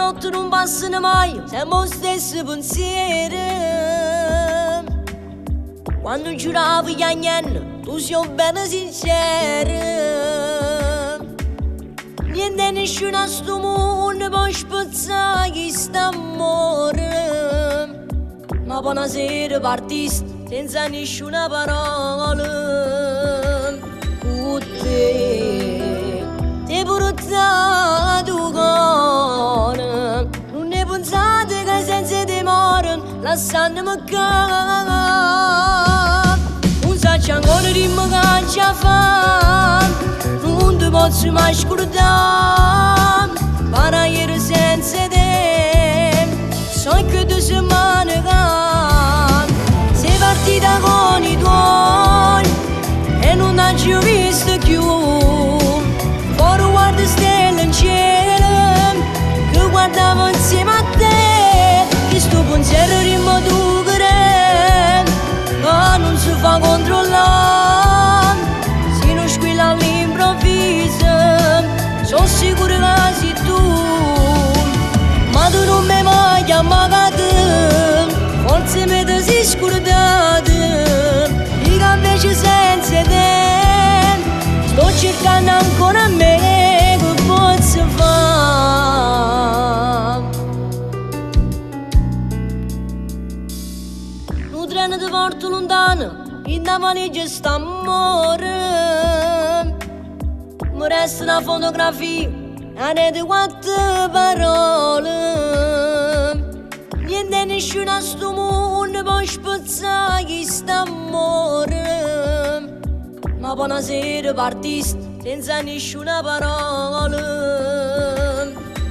notte non passano mai, siamo stessi pensieri. Quando giuravo gli anni, tu sei bene sincero. Niente nessuno a sto mondo può spezzare questo amore. Ma poi una sera partiste senza nessuna parola. Con te, ti portato cuore. Non ne pensate che senza timore lasciandomi cadere. Non so ancora di me che ci fa. Non ti posso mai scordare. Para ieri senza te, so che 2 settimane fa sei partita con i tuoi e non hai più visto più. Fuori guarda stelle in cielo che guardavo insieme a te. Questo pensiero rimane tu che ma non si fa controllare. Se non squilla all'improvviso sono sicuro che sei tu. Ma tu non mi mai chiamato, forse mi ti sei scordato. Io invece senza te sto cercando ancora me che posso fare. Un treno ti porta lontano, in una valigia sta amore. Mi resta una fotografia e di 4 parole. Niente nessuno a sto mondo può spezzare questo amore. Ma poi una sera partiste senza nessuna parola.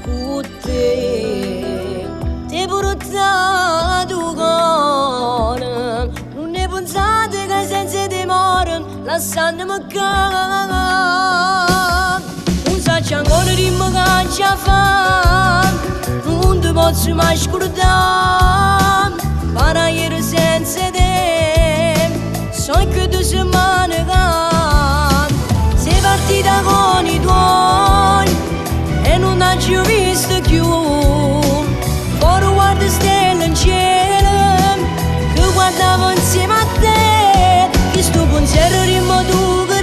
Con te, ti portato cuore. Non ne pensate che senza timore lasciandomi cadere. C'è ancora di me che ci fa. Non ti posso mai scordare. Para ieri senza te, so che 2 settimane fa sei partita con i tuoi e non hai più visto più. Fuori guarda stelle in cielo che guardavo insieme a te. Questo pensiero rimane tu che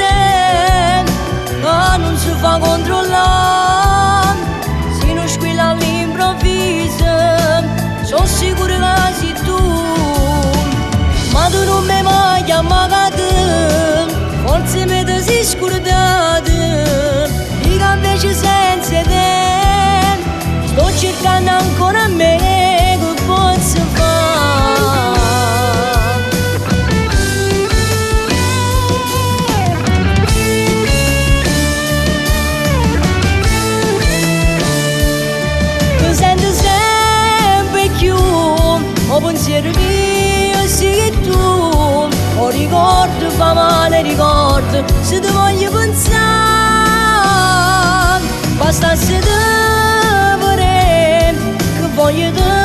ma non si fa controllare. Se non squilla all'improvviso sono sicuro che sei tu. Ma tu non mi mai chiamato, forse mi ti sei scordato. Io invece senza te sto cercando ancora me che posso fare. O pensiero mio sei tu, o ricordo fa male ricordo, se ti voglio pensare, basta se te vorrei, che voglio te